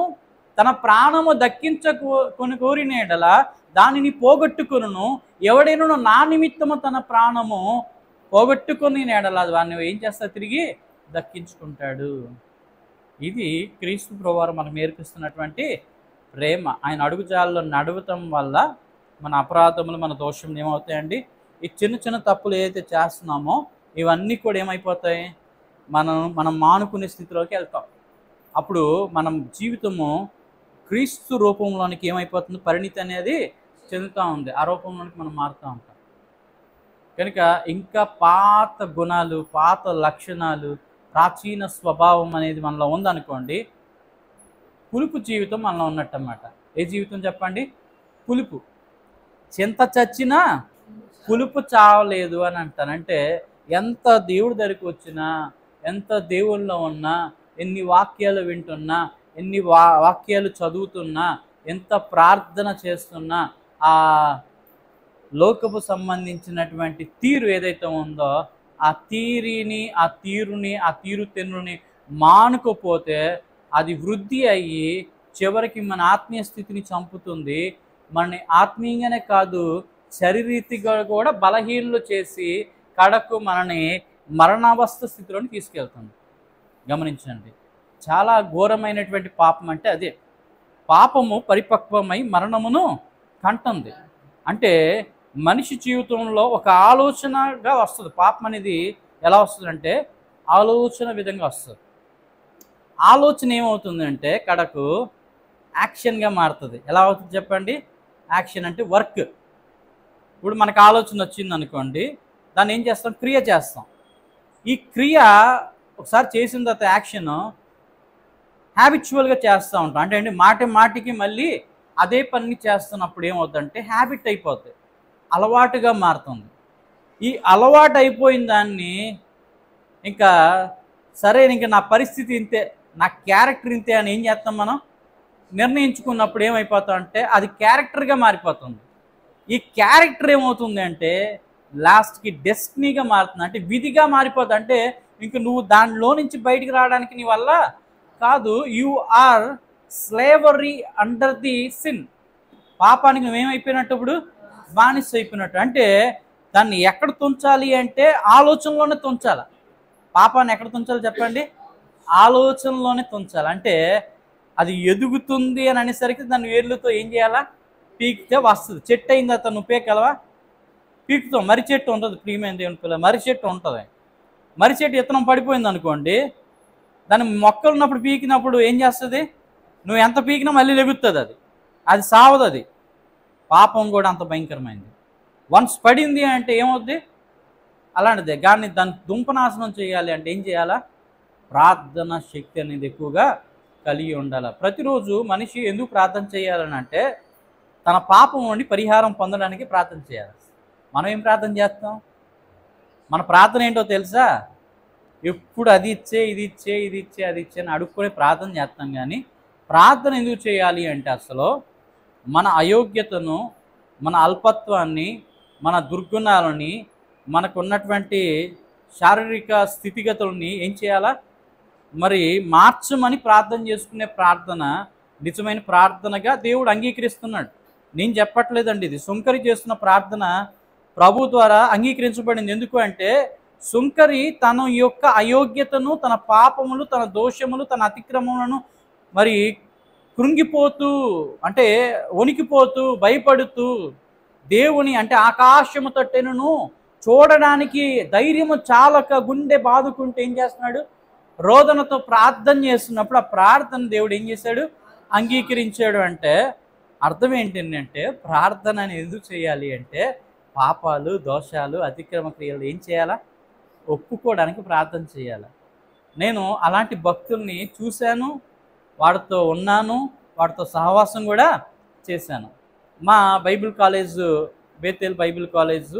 తన ప్రాణము దక్కించుకొని కోరిన ఎడల దానిని పోగొట్టుకొనును, ఎవడైనను నా నిమిత్తము తన ప్రాణము పోగొట్టుకొని ఎడల దాన్ని ఏం చేస్తా, తిరిగి దక్కించుకుంటాడు. ఇది క్రీస్తు ప్రభువారు మనకు నేర్పిస్తున్నటువంటి ప్రేమ. ఆయన అడుగుజాల్లో నడవటం వల్ల మన అపరాధములు, మన దోషములు ఏమవుతాయండి? ఈ చిన్న చిన్న తప్పులు ఏదైతే చేస్తున్నామో ఇవన్నీ కూడా ఏమైపోతాయి? మనం మానుకునే స్థితిలోకి వెళ్తాం. అప్పుడు మనం జీవితము క్రీస్తు రూపంలోనికి ఏమైపోతుంది? పరిణితి అనేది చెందుతూ ఉంది. ఆ రూపంలోనికి మనం మారుతూ ఉంటాం. కనుక ఇంకా పాత గుణాలు, పాత లక్షణాలు, ప్రాచీన స్వభావం అనేది మనలో ఉందనుకోండి, పులుపు జీవితం మనలో ఉన్నట్టు అన్నమాట. ఏ జీవితం చెప్పండి? పులుపు. చింత చచ్చినా పులుపు చావలేదు అని అంటాను. అంటే ఎంత దేవుడి దగ్గరికి వచ్చినా, ఎంత దేవుళ్ళలో ఉన్నా, ఎన్ని వాక్యాలు వింటున్నా, ఎన్ని వాక్యాలు చదువుతున్నా, ఎంత ప్రార్థన చేస్తున్నా, ఆ లోకపు సంబంధించినటువంటి తీరు ఏదైతే ఉందో ఆ తీరుతెన్నుని మానుకోపోతే అది వృద్ధి అయ్యి చివరికి మన ఆత్మీయ స్థితిని చంపుతుంది. మనని ఆత్మీయంగానే కాదు, శరీరీతిగా కూడా బలహీనలు చేసి కడకు మనని మరణావస్థ స్థితిలోని తీసుకెళ్తుంది. గమనించండి, చాలా ఘోరమైనటువంటి పాపం అంటే అదే. పాపము పరిపక్వమై మరణమును కంటుంది. అంటే మనిషి జీవితంలో ఒక ఆలోచనగా వస్తుంది. పాపం అనేది ఎలా వస్తుందంటే ఆలోచన విధంగా వస్తుంది. ఆలోచన ఏమవుతుందంటే కడకు యాక్షన్గా మారుతుంది. ఎలా అవుతుంది చెప్పండి? యాక్షన్ అంటే వర్క్. ఇప్పుడు మనకు ఆలోచన వచ్చింది అనుకోండి, దాన్ని ఏం చేస్తాం? క్రియ చేస్తాం. ఈ క్రియ ఒకసారి చేసిన తర్వాత యాక్షన్ హ్యాబిచువల్గా చేస్తూ ఉంటాం. అంటే మాటికి మళ్ళీ అదే పని చేస్తున్నప్పుడు ఏమవుతుందంటే హ్యాబిట్ అయిపోతుంది, అలవాటుగా మారుతుంది. ఈ అలవాటు అయిపోయిన దాన్ని ఇంకా సరే, ఇంకా నా పరిస్థితి ఇంతే, నా క్యారెక్టర్ ఇంతే అని ఏం చేస్తాం? మనం నిర్ణయించుకున్నప్పుడు ఏమైపోతాం అంటే అది క్యారెక్టర్గా మారిపోతుంది. ఈ క్యారెక్టర్ ఏమవుతుంది అంటే లాస్ట్కి డెస్టినీగా మారుతుంది, అంటే విధిగా మారిపోతుంది. అంటే ఇంక నువ్వు దానిలో నుంచి బయటికి రావడానికి నీ వల్ల కాదు. You are slavery under the sin. పాపానికి నువ్వేమైపోయినట్టు, ఇప్పుడు బానిస అయిపోయినట్టు. అంటే దాన్ని ఎక్కడ తుంచాలి అంటే ఆలోచనలోనే తుంచాలి. పాపాన్ని ఎక్కడ తుంచాలి చెప్పండి? ఆలోచనలోనే తుంచాలి. అంటే అది ఎదుగుతుంది అని అనేసరికి దాన్ని వేర్లతో ఏం చేయాలా? పీకితే వస్తుంది. చెట్టు అయిన తర్వాత నువ్వు పీకలవా? పీకుతాం. మర్రి చెట్టు ఉంటుంది, ప్రియమైన దేవుని పిల్ల, మర్రి చెట్టు ఉంటుంది. మర్రి చెట్టు విత్తనం పడిపోయింది అనుకోండి, దాన్ని మొక్కలు ఉన్నప్పుడు పీకినప్పుడు ఏం చేస్తుంది? నువ్వు ఎంత పీకినా మళ్ళీ లెగుతుంది, అది సావదు. అది పాపం కూడా అంత భయంకరమైంది. వన్స్ పడింది అంటే ఏమవుద్ది? అలాంటిదే. కానీ దాన్ని దుంపనాశనం చేయాలి అంటే ఏం చేయాలా? ప్రార్థన శక్తి అనేది ఎక్కువగా కలిగి ఉండాలి. ప్రతిరోజు మనిషి ఎందుకు ప్రార్థన చేయాలని అంటే తన పాపం నుండి పరిహారం పొందడానికి ప్రార్థన చేయాలి. మనం ఏం ప్రార్థన చేస్తాం? మన ప్రార్థన ఏంటో తెలుసా? ఎప్పుడు అది ఇచ్చే, ఇది ఇచ్చే, ఇది ఇచ్చే, అది ఇచ్చే అని అడుక్కొని ప్రార్థన చేస్తాం. కానీ ప్రార్థన ఎందుకు చేయాలి అంటే అసలు మన అయోగ్యతను, మన అల్పత్వాన్ని, మన దుర్గుణాలని, మనకున్నటువంటి శారీరక స్థితిగతులని ఏం చేయాలా? మరి మార్చమని ప్రార్థన చేసుకునే ప్రార్థన నిజమైన ప్రార్థనగా దేవుడు అంగీకరిస్తున్నాడు. నేను చెప్పట్లేదండి, ఇది సుంకరి చేస్తున్న ప్రార్థన ప్రభు ద్వారా అంగీకరించబడింది. ఎందుకు అంటే సుంకరి తన యొక్క అయోగ్యతను, తన పాపములు, తన దోషములు, తన అతిక్రమములను మరి కృంగిపోతూ, అంటే వణికిపోతూ, భయపడుతూ, దేవుని అంటే ఆకాశము తట్టెను చూడడానికి ధైర్యము చాలక గుండె బాదుకుంటూ ఏం చేస్తున్నాడు? రోదనతో ప్రార్థన చేస్తున్నప్పుడు ఆ ప్రార్థన దేవుడు ఏం చేశాడు? అంగీకరించాడు. అంటే అర్థం ఏంటంటే ప్రార్థన అని ఎందుకు చేయాలి అంటే పాపాలు, దోషాలు, అతిక్రమ క్రియలు ఏం చేయాలా? ఒప్పుకోవడానికి ప్రార్థన చేయాలి. నేను అలాంటి భక్తుల్ని చూశాను, వాడితో ఉన్నాను, వాడితో సహవాసం కూడా చేశాను. మా Bible college, Bethel Bible college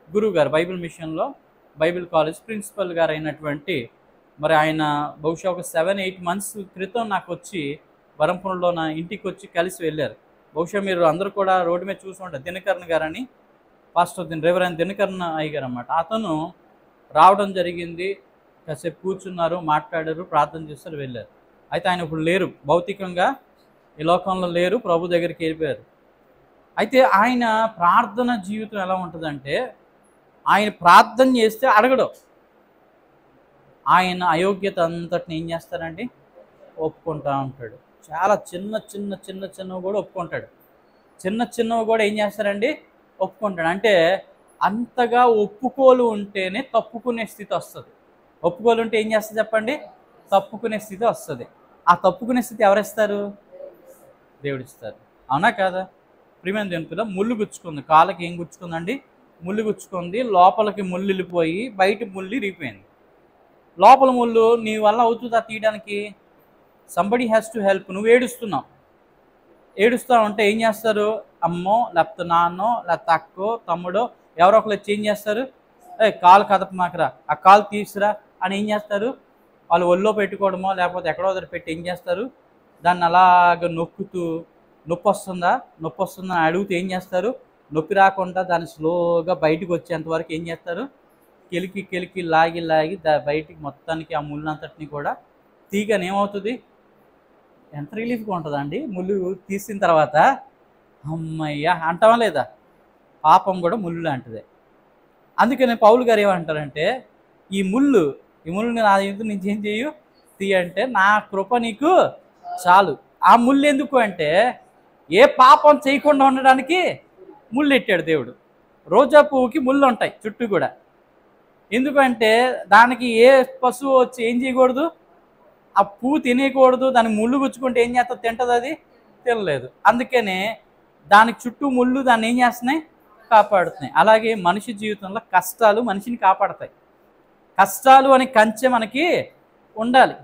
గురువు గారు, బైబిల్ మిషన్లో బైబిల్ కాలేజ్ ప్రిన్సిపల్ గారు అయినటువంటి మరి ఆయన బహుశా ఒక 7-8 మంత్స్ క్రితం నాకు వచ్చి వరంపురంలో నా ఇంటికి వచ్చి కలిసి వెళ్ళారు. బహుశా మీరు అందరూ కూడా రోడ్డు మీద చూసి ఉంటారు. దినకరణ గారని, పాస్టర్ రెవరెండ్ దినకరణ అయ్యగారు అన్నమాట. అతను రావడం జరిగింది, కాసేపు కూర్చున్నారు, మాట్లాడారు, ప్రార్థన చేస్తారు, వెళ్ళారు. అయితే ఆయన ఇప్పుడు లేరు, భౌతికంగా ఈ లోకంలో లేరు, ప్రభు దగ్గరికి వెళ్ళిపోయారు. అయితే ఆయన ప్రార్థన జీవితం ఎలా ఉంటుందంటే ఆయన ప్రార్థన చేస్తే అడగడం, ఆయన అయోగ్యత అంతటిని ఏం చేస్తారండి? ఒప్పుకుంటూ ఉంటాడు. చాలా చిన్న చిన్న చిన్న చిన్నవి కూడా ఒప్పుకుంటాడు. చిన్న చిన్నవి కూడా ఏం చేస్తారండి? ఒప్పుకుంటాడు. అంటే అంతగా ఒప్పుకోలు ఉంటేనే తప్పుకునే స్థితి వస్తుంది. ఒప్పుకోలు ఉంటే ఏం చేస్తుంది చెప్పండి? తప్పుకునే స్థితి వస్తుంది. ఆ తప్పుకునే స్థితి ఎవరిస్తారు? దేవుడిస్తారు. అవునా కాదా? ప్రియమైన దేవునిలో ముళ్ళు గుచ్చుకుంది, కాళ్ళకి ఏం గుచ్చుకుందండి? ముళ్ళు గుచ్చుకుంది. లోపలికి ముళ్ళు వెళ్ళిపోయి బయట ముళ్ళు ఇరిగిపోయింది. లోపల ముళ్ళు నీ వల్ల అవుతుందా తీయడానికి? Somebody has to help. నువ్వు ఏడుస్తున్నావు, ఏడుస్తావు అంటే ఏం చేస్తారు? అమ్మో, లేకపోతే నాన్నో, లేకపోతే అక్కో, తమ్ముడో ఎవరో ఒకరు వచ్చి ఏం చేస్తారు? కాలు కదపమాకరా, ఆ కాలు తీసురా అని ఏం చేస్తారు? వాళ్ళు ఒళ్ళో పెట్టుకోవడమో లేకపోతే ఎక్కడో దగ్గర పెట్టి ఏం చేస్తారు? దాన్ని అలాగ నొక్కుతూ, నొప్పి వస్తుందా, నొప్పి వస్తుందని అడుగుతూ ఏం చేస్తారు? నొప్పి రాకుండా దాన్ని స్లోగా బయటకు వచ్చేంత వరకు ఏం చేస్తారు? కెలికి కెలికి లాగి లాగి బయటికి మొత్తానికి ఆ ముళ్ళంతటిని కూడా తీగని ఏమవుతుంది? ఎంత రిలీఫ్గా ఉంటుందండి ముళ్ళు తీసిన తర్వాత. అమ్మయ్య అంటావా లేదా? పాపం కూడా ముళ్ళు లాంటిదే. అందుకనే పౌలు గారు ఏమంటారంటే ఈ ముళ్ళుని నా ఎందుకు నుంచి ఏం చేయు తీయంటే నా కృప నీకు చాలు. ఆ ముళ్ళు ఎందుకు అంటే ఏ పాపం చేయకుండా ఉండడానికి ముళ్ళు ఎట్టాడు దేవుడు. రోజా పువ్వుకి ముళ్ళు ఉంటాయి చుట్టూ కూడా. ఎందుకంటే దానికి ఏ పశువు వచ్చి ఏం చేయకూడదు? ఆ పువ్వు తినేయకూడదు. దానికి ముళ్ళు గుచ్చుకుంటే ఏం చేస్తుంది? తింటుంది, అది తినలేదు. అందుకనే దానికి చుట్టూ ముళ్ళు దాన్ని ఏం చేస్తున్నాయి? కాపాడుతున్నాయి. అలాగే మనిషి జీవితంలో కష్టాలు మనిషిని కాపాడతాయి. కష్టాలు అని కంచె మనకి ఉండాలి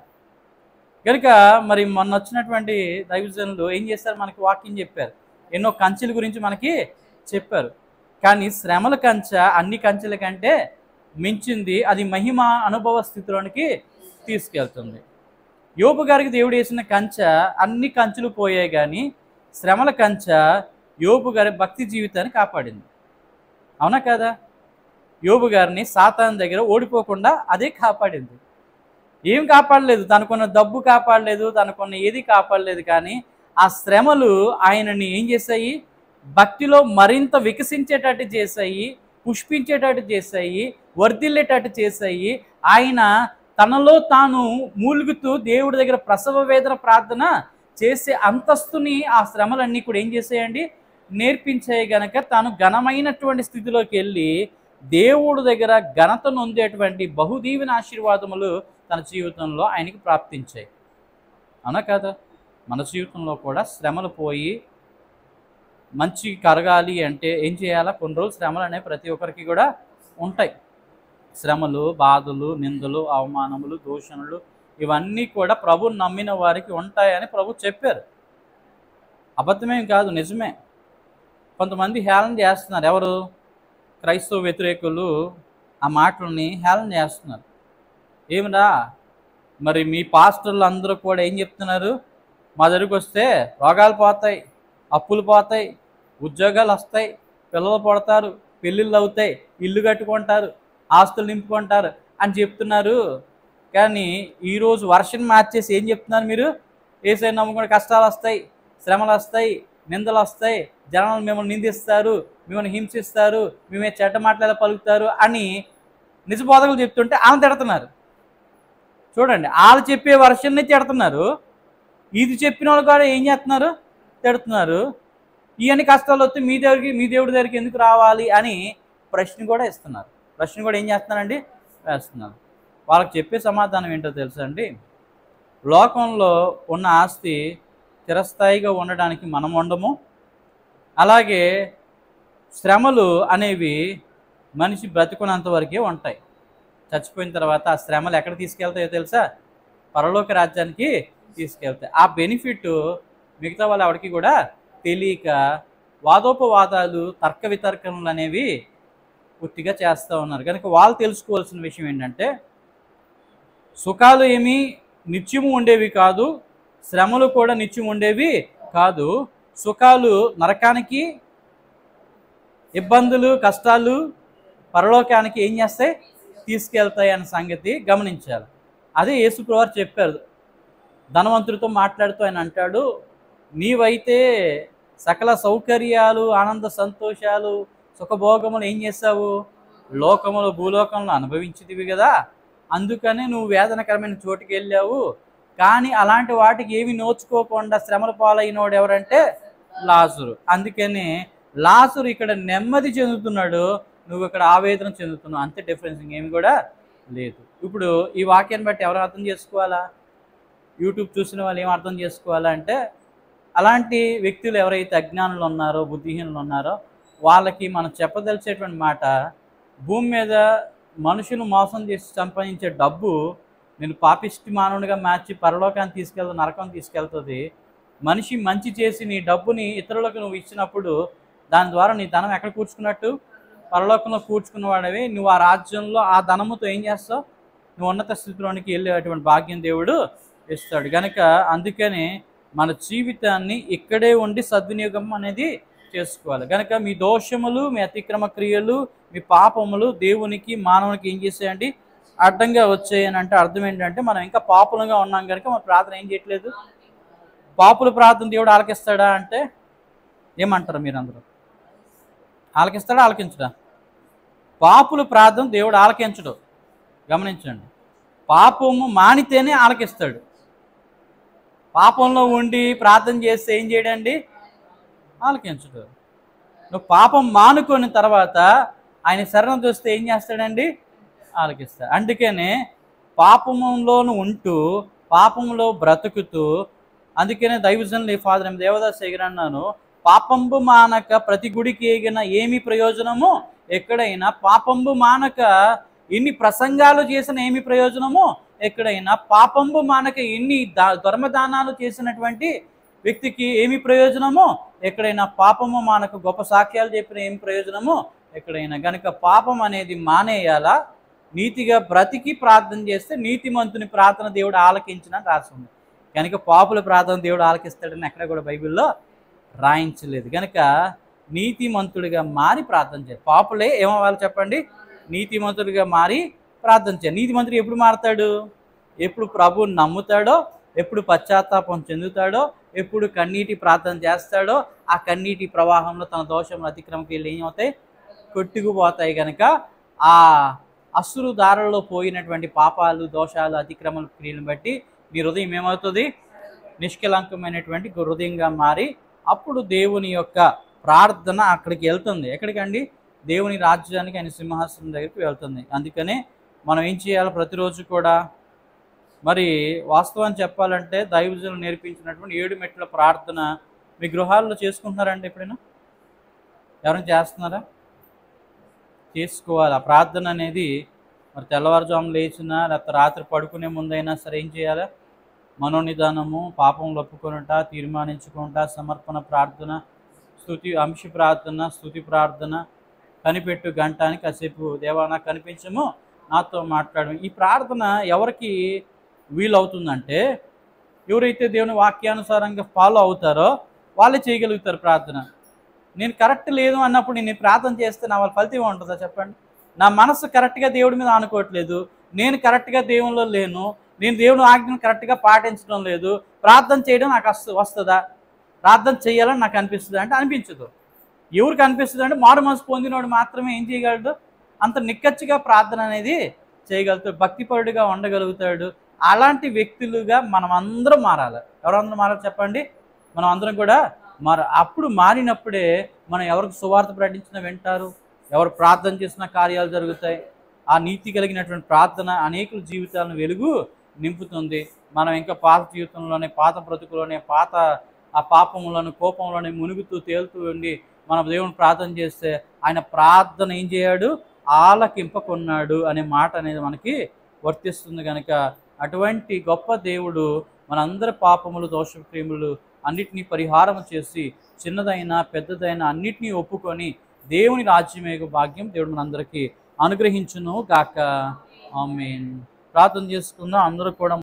కనుక మరి మొన్న వచ్చినటువంటి దైవజనులు ఏం చేస్తారు? మనకి వాక్యం చెప్పారు, ఎన్నో కంచెల గురించి మనకి చెప్పారు. కానీ శ్రమల కంచె అన్ని కంచెల కంటే మించింది. అది మహిమ అనుభవ స్థితిలోనికి తీసుకెళ్తుంది. యోబు గారికి దేవుడు వేసిన కంచె అన్ని కంచెలు పోయాయి, కానీ శ్రమల కంచె యోబు గారి భక్తి జీవితాన్ని కాపాడింది. అవునా కదా? యోబు గారిని సాతాను దగ్గర ఓడిపోకుండా అదే కాపాడింది. ఏం కాపాడలేదు, తనకున్న డబ్బు కాపాడలేదు, తనకున్న ఏది కాపాడలేదు, కానీ ఆ శ్రమలు ఆయనని ఏం చేశాయి? భక్తిలో మరింత వికసించేటట్టు చేశాయి, పుష్పించేటట్టు చేశాయి, వర్ధిల్లేటట్టు చేశాయి. ఆయన తనలో తాను మూలుగుతూ దేవుడి దగ్గర ప్రసవ వేదన ప్రార్థన చేసే అంతస్తుని ఆ శ్రమలన్నీ కూడా ఏం చేసాయండి? నేర్పించాయి. గనక తాను ఘనమైనటువంటి స్థితిలోకి వెళ్ళి దేవుడి దగ్గర ఘనత నొందేటువంటి బహుదీవెన ఆశీర్వాదములు తన జీవితంలో ఆయనకి ప్రాప్తించాయి. అవునా కదా? మన జీవితంలో కూడా శ్రమలు పోయి మంచి కరగాలి అంటే ఏం చేయాలా? కొన్ని రోజులు శ్రమలు అనేవి ప్రతి ఒక్కరికి కూడా ఉంటాయి. శ్రమలు, బాధలు, నిందలు, అవమానములు, దూషణలు ఇవన్నీ కూడా ప్రభుని నమ్మిన వారికి ఉంటాయని ప్రభు చెప్పారు. అబద్ధమేం కాదు, నిజమే. కొంతమంది హేళన చేస్తున్నారు. ఎవరు? క్రైస్తవ వ్యతిరేకులు ఆ మాటలని హేళన చేస్తున్నారు. ఏమిరా మరి మీ పాస్టర్లు అందరూ కూడా ఏం చెప్తున్నారు? మా దగ్గరికి వస్తే రోగాలు పోతాయి, అప్పులు పోతాయి, ఉద్యోగాలు వస్తాయి, పిల్లలు పుడతారు, పెళ్ళిళ్ళు అవుతాయి, ఇల్లు కట్టుకుంటారు, ఆస్తులు నింపుకుంటారు అని చెప్తున్నారు. కానీ ఈరోజు వర్షన్ మార్చేసి ఏం చెప్తున్నారు మీరు? యేసయ్యను నమ్ముకుని కష్టాలు వస్తాయి, శ్రమలు వస్తాయి, నిందలు వస్తాయి, జనాలు మిమ్మల్ని నిందిస్తారు, మిమ్మల్ని హింసిస్తారు, మేమే చెడ్డ మాటలు పలుకుతారు అని నిజ బోధకులు చెప్తుంటే వాళ్ళని తిడుతున్నారు. చూడండి, వాళ్ళు చెప్పే వర్షన్ని తిడుతున్నారు, ఇది చెప్పిన వాళ్ళు కూడా ఏం చేస్తున్నారు? తిడుతున్నారు. ఇవన్నీ కష్టాలు వస్తే మీ దేవుడి దగ్గరికి ఎందుకు రావాలి అని ప్రశ్న కూడా ఇస్తున్నారు. ప్రశ్న కూడా ఏం చేస్తున్నారండి? వేస్తున్నారు. వాళ్ళకి చెప్పే సమాధానం ఏంటో తెలుసా అండి? లోకంలో ఉన్న ఆస్తి చిరస్థాయిగా ఉండడానికి మనం ఉండము. అలాగే శ్రమలు అనేవి మనిషి బ్రతుకున్నంత వరకే ఉంటాయి. చచ్చిపోయిన తర్వాత ఆ శ్రమలు ఎక్కడ తీసుకెళ్తాయో తెలుసా? పరలోక రాజ్యానికి తీసుకెళ్తాయి. ఆ బెనిఫిట్ మిగతా వాళ్ళు ఎవరికి కూడా తెలియక వాదోపవాదాలు, తర్క వితర్కములు అనేవి పూర్తిగా చేస్తూ ఉన్నారు. కనుక వాళ్ళు తెలుసుకోవాల్సిన విషయం ఏంటంటే, సుఖాలు ఏమీ నిత్యము ఉండేవి కాదు, శ్రమలు కూడా నిత్యం ఉండేవి కాదు. సుఖాలు నరకానికి, ఇబ్బందులు, కష్టాలు పరలోకానికి ఏం చేస్తాయి? తీసుకెళ్తాయి అనే సంగతి గమనించాలి. అదే యేసుప్రభువారు చెప్పారు. ధనవంతుడితో మాట్లాడుతూ ఆయన అంటాడు, నీవైతే సకల సౌకర్యాలు, ఆనంద సంతోషాలు, సుఖభోగములు ఏం చేస్తావు? లోకములు, భూలోకంలో అనుభవించితివి కదా, అందుకనే నువ్వు వేదనకరమైన చోటుకి వెళ్ళావు. కానీ అలాంటి వాటికి ఏమి నోచుకోకుండా శ్రమల పాలైనవాడు ఎవరంటే లాజరు. అందుకని లాజరు ఇక్కడ నెమ్మది చెందుతున్నాడు, నువ్వు ఇక్కడ ఆవేదన చెందుతున్నావు. అంతే డిఫరెన్స్, ఇంకేమి కూడా లేదు. ఇప్పుడు ఈ వాక్యాన్ని బట్టి ఎవరు అర్థం చేసుకోవాలా? యూట్యూబ్ చూసిన వాళ్ళు ఏం అర్థం చేసుకోవాలా అంటే, అలాంటి వ్యక్తులు ఎవరైతే అజ్ఞానులు ఉన్నారో, బుద్ధిహీనులు ఉన్నారో వాళ్ళకి మనం చెప్పదలిచేటువంటి మాట, భూమి మీద మనుషులు మోసం చేసి సంపాదించే డబ్బు నేను పాపిష్టి మానవుడిగా మార్చి పరలోకాన్ని తీసుకెళ్తుంది, నరకం తీసుకెళ్తుంది. మనిషి మంచి చేసి నీ డబ్బుని ఇతరులకు నువ్వు ఇచ్చినప్పుడు దాని ద్వారా నీ ధనం ఎక్కడ కూర్చుకున్నట్టు? పరలోకంలో కూర్చుకున్నవాడవి. నువ్వు ఆ రాజ్యంలో ఆ ధనముతో ఏం చేస్తావు? నువ్వు ఉన్నత స్థితిలోనికి వెళ్ళేటువంటి భాగ్యం దేవుడు ఇస్తాడు. కనుక అందుకని మన జీవితాన్ని ఇక్కడే ఉండి సద్వినియోగం అనేది చేసుకోవాలి. కనుక మీ దోషములు, మీ అతిక్రమ క్రియలు, మీ పాపములు దేవునికి, మానవునికి ఏం చేసాయండి? అడ్డంగా వచ్చాయని అంటే అర్థం ఏంటంటే, మనం ఇంకా పాపులంగా ఉన్నాం కనుక మన ప్రార్థన ఏం చేయట్లేదు. పాపుల ప్రార్థన దేవుడు ఆలకిస్తాడా అంటే ఏమంటారు మీరందరూ? ఆలకిస్తాడా, ఆలకించడా? పాపుల ప్రార్థన దేవుడు ఆలకించడు. గమనించండి, పాపము మానితేనే ఆలకిస్తాడు. పాపంలో ఉండి ప్రార్థన చేస్తే ఏం చేయడండి? ఆలకించడు. నువ్వు పాపం మానుకొని తర్వాత ఆయన శరణం చూస్తే ఏం చేస్తాడండి? ఆలకిస్తాడు. అందుకనే పాపంలోను ఉంటూ, పాపంలో బ్రతుకుతూ, అందుకనే దైవజనులు ఈ ఫాదర్ దేవదాస్ ఎగిరి అన్నాను, పాపంబు మానక ప్రతి గుడికి ఎగిన ఏమి ప్రయోజనము? ఎక్కడైనా పాపంబు మానక ఎన్ని ప్రసంగాలు చేసిన ఏమి ప్రయోజనము? ఎక్కడైనా పాపంబు మానక ఎన్ని ధర్మదానాలు చేసినటువంటి వ్యక్తికి ఏమి ప్రయోజనము? ఎక్కడైనా పాపము మానక గొప్ప సాక్ష్యాలు చెప్పిన ఏమి ప్రయోజనము? ఎక్కడైనా. కనుక పాపం అనేది మానేయాలా? నీతిగా బ్రతికి ప్రార్థన చేస్తే నీతిమంతుని ప్రార్థన దేవుడు ఆలకించిన రాసింది. కనుక పాపుల ప్రార్థన దేవుడు ఆలకిస్తాడని ఎక్కడ కూడా బైబిల్లో రాయించలేదు. కనుక నీతిమంతుడిగా మారి ప్రార్థన చేయాలి. పాపులే ఏమవ్వాలి చెప్పండి? నీతిమంతుడిగా మారి ప్రార్థన చేయాలి. నీతిమంతుడు ఎప్పుడు మారతాడు? ఎప్పుడు ప్రభువుని నమ్ముతాడో, ఎప్పుడు పశ్చాత్తాపం చెందుతాడో, ఎప్పుడు కన్నీటి ప్రార్థన చేస్తాడో, ఆ కన్నీటి ప్రవాహంలో తన దోషం అతిక్రమకి వెళ్ళి ఏమవుతాయి? కొట్టుకుపోతాయి. కనుక ఆ అసురు దారుల్లో పోయినటువంటి పాపాలు, దోషాలు, అతిక్రమల క్రియలను బట్టి నీ హృదయం ఏమవుతుంది? నిష్కలంకమైనటువంటి హృదయంగా మారి అప్పుడు దేవుని యొక్క ప్రార్థన అక్కడికి వెళ్తుంది. ఎక్కడికండి? దేవుని రాజ్యానికి, ఆయన సింహాసనం దగ్గరికి వెళ్తుంది. అందుకనే మనం ఏం చేయాలి? ప్రతిరోజు కూడా మరి వాస్తవాన్ని చెప్పాలంటే దైవజనులు నేర్పించినటువంటి 7 మెట్ల ప్రార్థన మీ గృహాల్లో చేసుకుంటున్నారండి? ఎప్పుడైనా ఎవరైనా చేస్తున్నారా? చేసుకోవాలి. ఆ ప్రార్థన అనేది మరి తెల్లవారుజాము లేచినా లేకపోతే రాత్రి పడుకునే ముందైనా సరే ఏం చేయాలి? మనోనిదానము, పాపంలో ఒప్పుకొనుట, తీర్మానించుకుంట, సమర్పణ ప్రార్థన, స్తుతి, అంశ ప్రార్థన, స్తుతి ప్రార్థన, కనిపెట్టు గంట అని కాసేపు దేవా నాకు కనిపించము, నాతో మాట్లాడు. ఈ ప్రార్థన ఎవరికి వీలవుతుందంటే ఎవరైతే దేవుని వాక్యానుసారంగా ఫాలో అవుతారో వాళ్ళే చేయగలుగుతారు ప్రార్థన. నేను కరెక్ట్ లేదు అన్నప్పుడు నేను ప్రార్థన చేస్తే నా వాళ్ళ ఫలితం ఉంటుందా చెప్పండి? నా మనసు కరెక్ట్గా దేవుడి మీద ఆనుకోవట్లేదు, నేను కరెక్ట్గా దేవునిలో లేను, నేను దేవుని ఆజ్ఞను కరెక్ట్గా పాటించడం లేదు, ప్రార్థన చేయడం నాకు వస్తుందా? ప్రార్థన చేయాలని నాకు అనిపిస్తుందా అంటే అనిపించదు. ఎవరికి అనిపిస్తుంది అంటే మారు మనసు పొందినోడు మాత్రమే ఏం చేయగలడు? అంత నిక్కచ్చిగా ప్రార్థన అనేది చేయగలుగుతాడు, భక్తిపరుడిగా ఉండగలుగుతాడు. అలాంటి వ్యక్తులుగా మనం అందరం మారాలి. ఎవరందరం మారాలి చెప్పండి? మనం అందరం కూడా అప్పుడు మారినప్పుడే మనం ఎవరికి సువార్త ప్రకటించినా వింటారు, ఎవరు ప్రార్థన చేసిన కార్యాలు జరుగుతాయి. ఆ నీతి కలిగినటువంటి ప్రార్థన అనేకుల జీవితాలను వెలుగు నింపుతుంది. మనం ఇంకా పాత జీవితంలోనే, పాత బ్రతుకులోనే, ఆ పాపంలోని కోపంలోనే మునుగుతూ తేలుతూ ఉండి మన దేవుని ప్రార్థన చేస్తే ఆయన ప్రార్థన ఏం చేయడు? ఆలకింపకొన్నాడు అనే మాట అనేది మనకి వర్తిస్తుంది. కనుక అటువంటి గొప్ప దేవుడు మనందరి పాపములు, దోషక్రియములు అన్నిటినీ పరిహారం చేసి చిన్నదైనా పెద్దదైనా అన్నిటినీ ఒప్పుకొని దేవుని రాజ్యమేగ భాగ్యం దేవుడు మనందరికీ అనుగ్రహించును గాక. ఆమేన్. ప్రార్థన చేసుకుందాం అందరూ కూడా.